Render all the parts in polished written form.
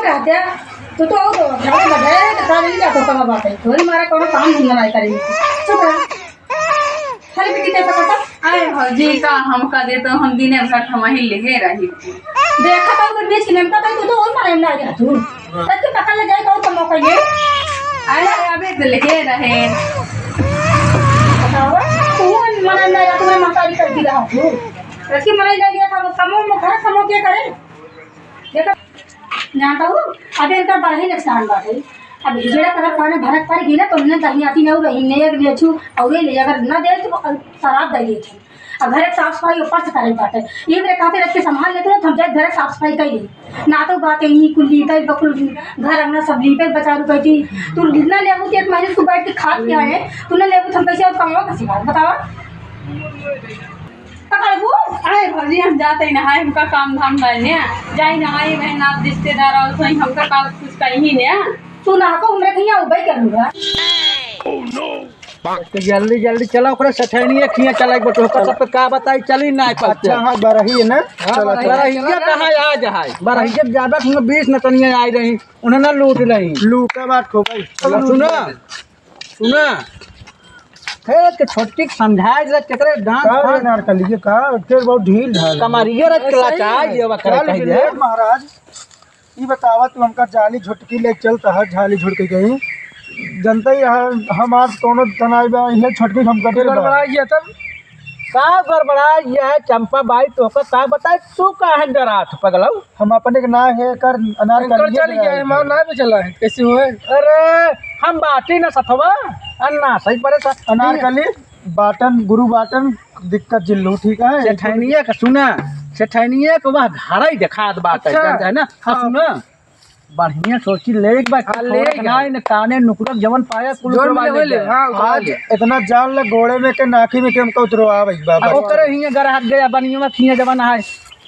चुप रहते तो झगड़ा लगे तो कर लिया तो कमा बात है थोड़ी मारा कोनो काम धंधा नहीं करेंगे चुप रह खाली बेटी कैसा करता अरे भौजी का हम का दे तो हम दिन भर हम ही लेके रही थी देखा तो उधर बीच में पता तो और मारे ना गया तू तब के पता लग जाएगा और कमा कहिए अरे अबे तो लेके रहे बताओ तू मना ना या तुम्हें महतारी कर दिया तू रखी मनाई ले लिया था कमो में घर कमो क्या करे देखा जानता हूँ अबे इनका बड़ा ही नुकसान बात है अब जेड़ा अगर खाने भरत पर गिला तो हमने दही आती न रही ने एक बेचू और ले अगर न दे तो शराब दे दी थी अब घर साफ सफाई ऊपर से करे बात है ये मेरे कहते रख के संभाल लेते तो हम जाए घर साफ सफाई कर ली ना तो बात है कुल्ली कई बकुल घर अंगना सब ली पे बचा रू कहती तू न लेबू तो एक महीने को बैठ के खा के आए तू न लेबू हम कैसे और कमाओ कैसे बतावा पकड़बू अरे भौजी हम जाते ही नहाए हमका काम धाम करने जाई नहाई बहन आप रिश्तेदार और सही हमका काम कुछ कहीं ने तू ना को हमरे कहिया उबई करूंगा तो जल्दी जल्दी चला ओकरे सठैनिए खिया चला एक बटो सब पे का बताई चली ना अच्छा हां बरही है ना चला बरहिया कहां आ जाए बरहिया ज्यादा हम 20 नतनिया आई रही उन्हें ना लूट रही लूटा बात खो गई सुना सुना फिर के छोटी समझाए जरा केकरे डांट नार कर लीजिए का फिर बहुत ढील ढाल कमरिया रख के लाचाई देवा करे कहिए महाराज ये बतावा तू हमका जाली झुटकी ले चलता है झाली झुटकी गई जनता ही हम आज दोनों तनाई बा इन्हें छटकी हम करते गड़बड़ाइए तब का गड़बड़ाइए है चंपा बाई तो का बताए तू काहे डरात पगलऊ हम अपने के ना है कर अनार कर चल गया है मां ना पे चला है कैसे हुए अरे हम बाटी ना सथवा अन्ना सही परे सा अनार कली बाटन गुरु बाटन दिक्कत जिल्लू ठीक है सेठैनिया का सुना सेठैनिया को वह घर ही दिखात बात है ना हां सुना बढ़िया सोची ले एक बार ले गाय ने काने नुकरक जवन पाया कुल ले हां आज इतना जान ल गोड़े में के नाकी में के हमको उतरवा भाई बाबा ओकरे हिया घर हट गया बनियो में खिया जवन है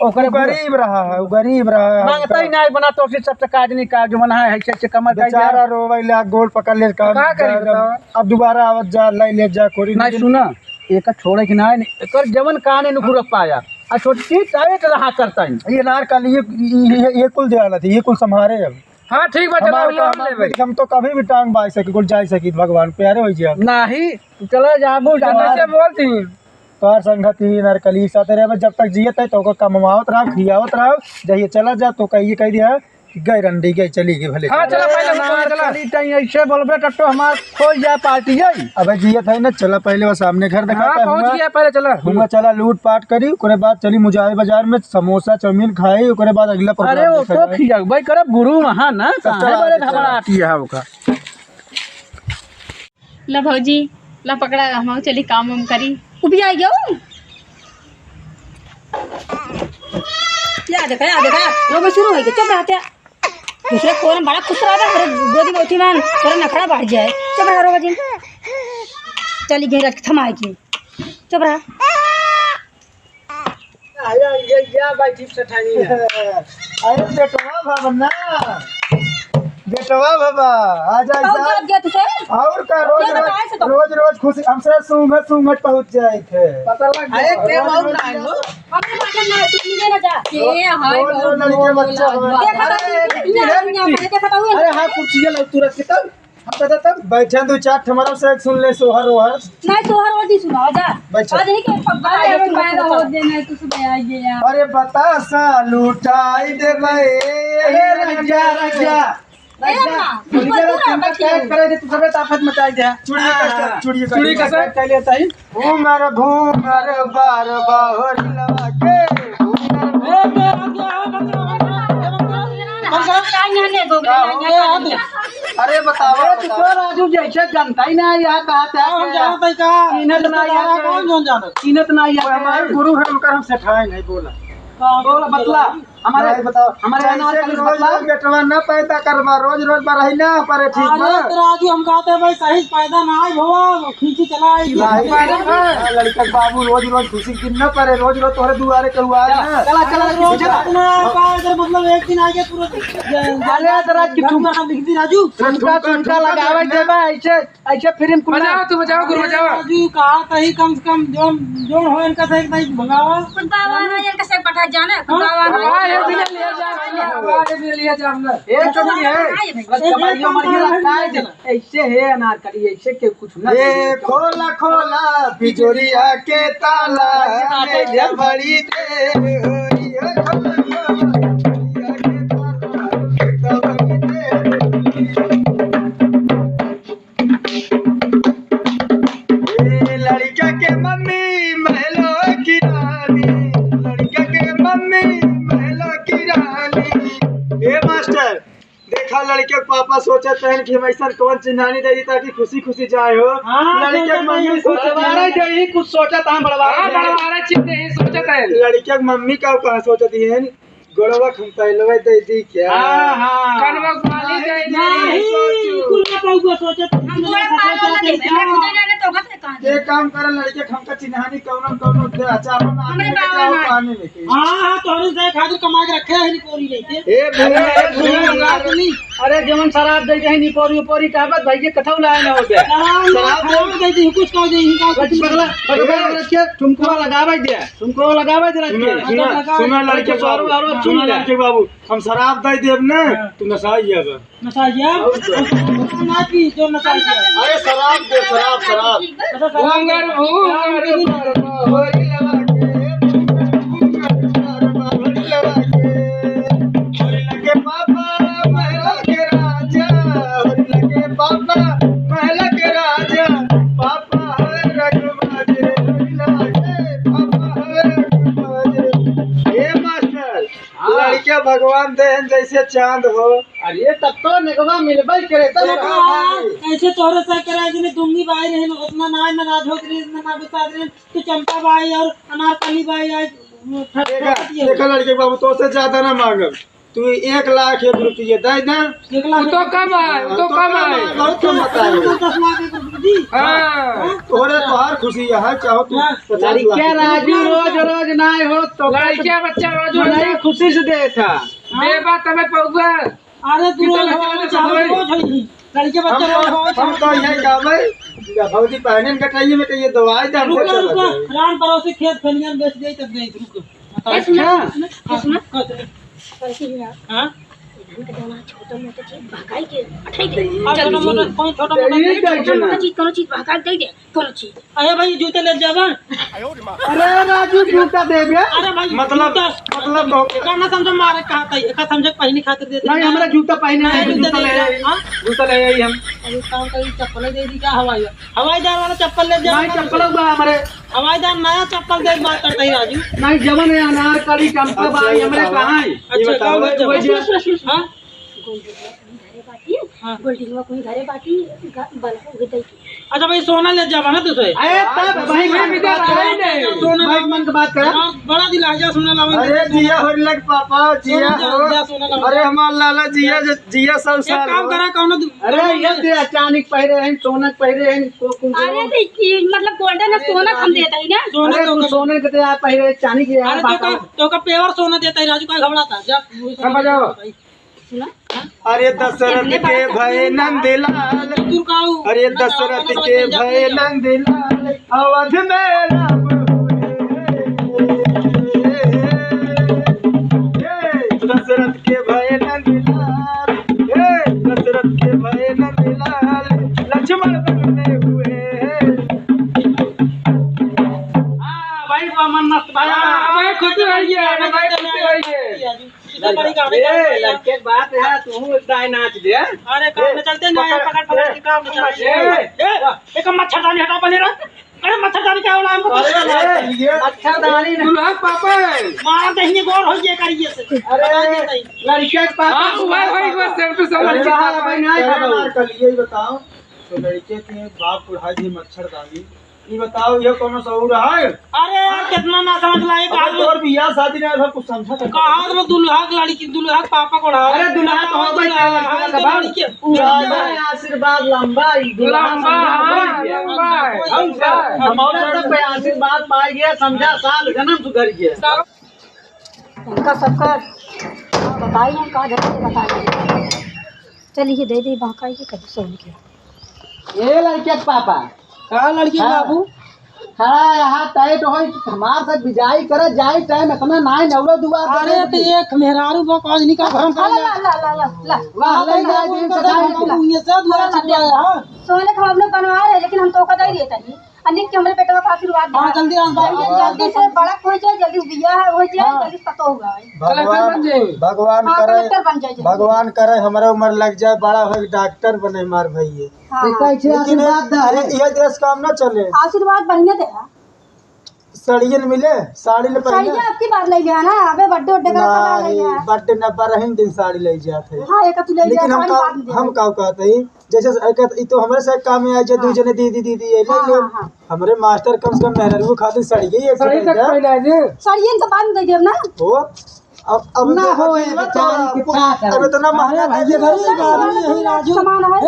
ओकरे गरीब रहा है वो गरीब रहा है मांगता ही नहीं बना तो सब से काज नहीं काज जवन है ऐसे कमर बेचारा रोवैला गोल पकड़ ले का करी बताओ अब दोबारा आवत जा ले जा कोरी नहीं सुना एक छोड़े कि नहीं एकर जवन काने नुकरक पाया आ छोटी टाइट रहा करता है ये नार का ये कुल देवाला थी ये कुल संभारे अब हां ठीक बा चला हम लेबे हम तो कभी भी टांग बाई सके कुल जाई सकी भगवान प्यारे होई जे नहीं चला जाबू कैसे बोलती तोर संगति नार कली साथ रहे जब तक जियत है तो को कमावत रहा खियावत रहा जइए चला जा तो कहिए कह दिया गई रंडी गई चली गई भले हां चला पहले चला टाइम ऐसे बोलबे टट्टो हमार खोल जाए पार्टी जाई अबे जियत है ना चला पहले वो सामने घर दिखाता है पहुंच गया पहले चला हुआ चला लूट पाट करी ओकरे बाद चली मुजाहिद बाजार में समोसा चाउमीन खाई ओकरे बाद अगला अरे वो तो खिया भाई करब गुरु वहां ना काहे बड़े घबराती है ओका ला भौजी ला पकड़ा हम चली काम हम करी उभी आई गयो या देखा लोग शुरू हो गए चुप रहते दूसरे कोन बड़ा खुश रहा था गोदी में उठी मान थोड़ा नखरा बढ़ जाए चुप रहा रोबा जी चली गई रख थमाए की चुप रहा आया ये भाई जीप से ठानी है अरे बेटवा बाबा ना बेटवा बाबा आ जा और का रोज खुशी हमसे सुमत पहुंच जाए थे पता लग अरे के और ना है लो हमने मालूम ना तुमने ना जा के हाय लड़के बच्चा अरे हां कुर्सी ले तुरंत के तब हम कहता तब बैठे दो चार हमारा से सुन ले सोहर ओहर नहीं सोहर और दी सुनाओ जा आज नहीं के पैदा हो देना तू सुबह आ गया अरे बता सा लुटाई दे भाई रजा करे दे तू सबे ताकत मचाई दे चूड़ी का कर लेता है घूमर बार बाहर लवा के अरे बताओ तो राजू जैसे जनता ही ना यहाँ कहते हैं हम जानते का इन्हें ना यहाँ कौन जोन जानो इन्हें ना यहाँ हमारे गुरु है उनका हम सेठाए नहीं बोला बोला बतला हमारे बताओ हमारे अनाज रोज बेटवा ना पैदा करवा रोज बरही ना पर ठीक है राजू हम कहते हैं भाई सही पैदा ना आए भवा खींची चलाई लड़का बाबू रोज खुशी दिन ना परे रोज तोहरे दुआरे करवा चला रोज अपना का मतलब एक दिन आगे पूरा अरे जरा कि तुम नाम लिख दी राजू तुमका लगावे देबा ऐसे फिल्म कुल बजाओ तू बजाओ गुरु बजाओ राजू कहा कहीं कम से कम जो हो इनका से एक भगावा कुदावा ना इनका से पठा जाना कुदावा एक तो नहीं है कमाइयो मर्जी लगता है ऐसे है अनारकली ऐसे के कुछ ना ये खोला खोला बिजोरिया के ताला मेरे बड़ी दे लड़का के मम्मी महलो की रानी लड़का के मम्मी महलो की रानी ए मास्टर देखा लड़के के पापा सोचा था कि हम ऐसा कौन चिन्हानी दे दी ताकि खुशी खुशी जाए हो लड़के की मम्मी सोचा यही कुछ सोचा था बड़वारा चिन्ह ही सोचा था लड़के की मम्मी का कहां सोचती है गोड़वा हम पहलवा दे दी क्या कनवा वाली दे दी कुल का पाऊगा सोचा ये काम कर लड़के हमका चिन्हानी कौन दे अच्छा हम आने जाओ पानी में हां तोरे से खातिर कमा के रखे है निपोरी लेके ए अरे जमन शराब दे दे निपोरी पोरी कहबत भाई के कठौ लाए ना हो गया शराब दे दे कुछ कह दे ही का पगला रखे तुमको लगावे दे तुमको लगावे दे रखे सुनो लड़के और सुन लड़के बाबू हम शराब दे देब ना तू नसाइया ना की जो नसाइया अरे शराब दे शराब उंगर होरी लगा के पापा महला के राजा होरी लगे पापा महला के राजा पापा है रघुबाजे होरी लगे पापा है रघुबाजे ए मास्टर लड़के भगवान देन जैसे चांद हो अरे तब तो निगवा मिलबई करे तब ऐसे तोरे से करे कि दुमनी बाई रहे उतना ना राधो कृष्ण ना विसाद रहे तो चंपा बाई और अनारकली बाई आज देखा लड़के बाबू तो से ज्यादा ना मांगब तू 1 लाख रुपये दे ना 1 लाख तो कम है बहुत कम बताए 10 लाख रुपये हां तोरे तोहार खुशी है चाहो तू लड़के राजू रोज ना हो तो लड़के बच्चा रोज नहीं खुशी से देता बेबा तमे पौवा अरे तू लड़के बच्चा हम तो यही कहबै भौजी पहने कटाइए में कहिए दवाई दे हमसे चला रान परोसे खेत खलियान बेच दे तब नहीं रुक सुना हां छोटा मोटा चीज भगाई के अठाई दे छोटा मोटा चीज कोनो चीज भगा दे दे कोनो चीज अरे भाई जूते ले जावा अरे राजू जूता देबे अरे भाई मतलब करना समझ मारे कहता है का समझ पहनी खातिर दे नहीं हमरा जूता पहने है जूता ले आई हम अरे काम करी चप्पल दे दी का हवाईदार वाला चप्पल ले जा नहीं चप्पल बा हमरे हवाईदार नया चप्पल दे बात करता है राजू नहीं जवन है अनारकली चंपा बाई हमरे कहां है ये बताओ हां गोल्डिंगवा कोई घरे बाटी बल्ब हो गई अच्छा भाई सोना ले जावा ना तुसे अरे तब भाई में बात है नहीं सोना भाई मन की बात कर बड़ा दिल आ जा सोना लावा अरे जिया होर लग पापा जिया अरे हमार लाला जिया सब साल एक काम करा कौन अरे ये दे अचानक पहरे हैं सोनक पहरे हैं अरे मतलब गोल्डन है सोना हम देता है ना सोने के आप पहरे चांदी के अरे तो का पेवर सोना देता है राजू का घबराता जा हम बजाओ सुना अरे दशरथ के भय नंदलाल अरे दशरथ के भय नंदलाल अवध में राम दशरथ के भय नंदलाल दशरथ के भय नंदलाल लक्ष्मण बने हुए भाई मन मस्त भाई खुश रहिए लड़के बात है तू दाई नाच दे अरे काम में चलते ना पकड़ के काम में चलते एक मच्छरदानी हटा पहले रे अरे मच्छरदानी क्या होला हमको मच्छरदानी दुल्हा पापा मार दहिने गोर हो जे करिए से अरे लड़के पापा भाई बस तो समझ भाई नहीं कर लिए बताओ तो लड़के के बाप बुढ़ाई जी मच्छरदानी ये बताओ ये कौन सऊर है अरे कितना ना समझ लाए और बियाह शादी ना सब कुछ समझा था कहां तो दुल्हा की लड़की दुल्हा पापा को अरे दुल्हा तो हो भाई पूरा आशीर्वाद लंबा हमारा सब आशीर्वाद पाई गया समझा साल जन्म सुधर गया इनका सबका बताइए हम कहा जगह बताइए चलिए दे दे बाकाई के कभी सोन के ये लड़के पापा कहाँ लड़की बाबू खड़ा यहाँ टाइट हो हमार से बिजाई करे जाई टाइम इतना नाई नवरो दुआर अरे तो एक मेहरारू वो काज नहीं का भरम ला ला ला ला ला ला वाह ले जाए दिन से जाई ये सब दुआरा छट गया हां सोने का हम लोग बनवा रहे हैं, लेकिन हम तो कदा ही देता नहीं अनेक के हमारे बेटा का आशीर्वाद हां जल्दी आ जल्दी से बड़ा हो जाए, जल्दी बिया हो जाए, जल्दी पता होगा भगवान हाँ, करे कलेक्टर बन जाए जल्दी। भगवान करे हमारे उम्र लग जाए बड़ा हो डॉक्टर बने हमार भैया हाँ, लेकिन ये देश काम ना चले आशीर्वाद बढ़िया दे सड़ियन मिले साड़ी ले सही पहने है, आपकी बात ले लिया ना अबे बर्थडे उड्डे का ले नहीं लिया बर्थडे न बरहिन दिन साड़ी ले जाते हाँ एक तू ले लिया लेकिन हम का कहते हैं जैसे तो हमारे से काम में आए जो दूसरे दीदी दीदी ये ले ले हमारे मास्टर कम से कम मेहनत खातिर सड़ी गई एक सड़ियन तो बाद में दे देब ना हो अब ना हो बेचारी के साथ अब इतना महंगा भाई गरीब आदमी यही राजू सामान है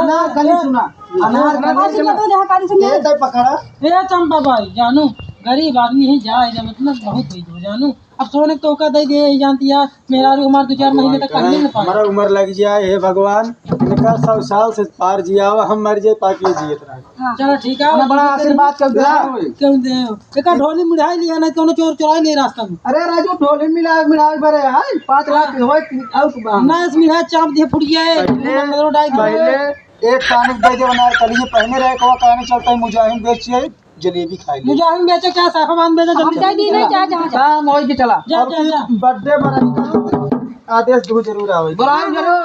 अनार गली सुना अनार आज के तो जहां कारी से ये तो पकड़ा ए चंपा भाई जानू गरीब आदमी ही जाए मतलब बहुत हुई हो जानू अब सोने तो का दे दे जानती है मेहरारू हमारे 2-4 महीने तक कहीं नहीं पाए हमारा उम्र लग जाए हे भगवान इनका 100 साल से पार जिया हम मर जाए पाके जियत रहे चलो ठीक है ना बड़ा आशीर्वाद कर दिया क्यों दे एक ढोली मिठाई लिया ना कोनो चोर चुराई नहीं रास्ता में अरे राजू ढोली मिला बरे है 5 लाख होए आउट बा ना इस मिठाई चाप दिए फुट गया है पहले एक कान दे दे बनार कलिए पहने रहे को कहने चलता है मुजाहिद बेचिए जलेबी खाई ले मुजाहिद बेचे क्या साफा मान बेचे हम दे दी नहीं जा जहां काम होई के चला जा जा जा बर्थडे बड़ा आदेश दू जरूर आवे बुलाओ जरूर